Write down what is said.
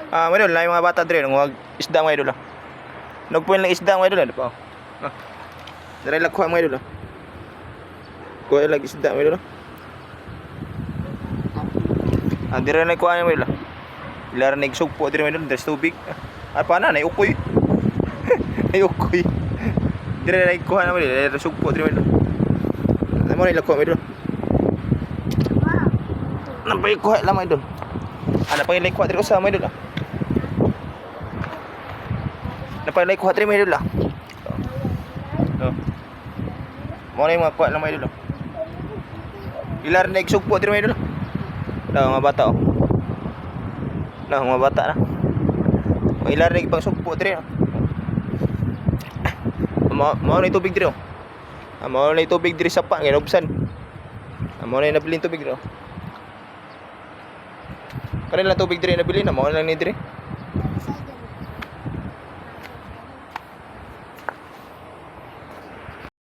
Mga idol, na yung mga bata dre, nung isda mga idol. Nagpuin lang isda mga idol, ano pa. Dre lang kuha mga idol. Kuha lang isda mga idol. Dire na kuha mga idol. Ilara na igsugpo dire mga idol, there's tubig. Pa na ukoy. Ay ukoy. Dire na kuha mga idol, there's sugpo dire mga idol. Ano na kuha mga idol. Nampay kuha lang mga idol. Napay like kuha dire sa mga idol. Napay like kuha dire mga idol. Mo na yung mga kuha lang mga idol. Ilar na igsugpo dire mga idol. Mga bata mga bata na. Ilar na ipang sugpo dire. Mo na tubig dire. Mo na tubig dire sa pa ginubsan. Mo na nabilin tubig dire. Kanila tubig dire nabili na mo lang ni dire.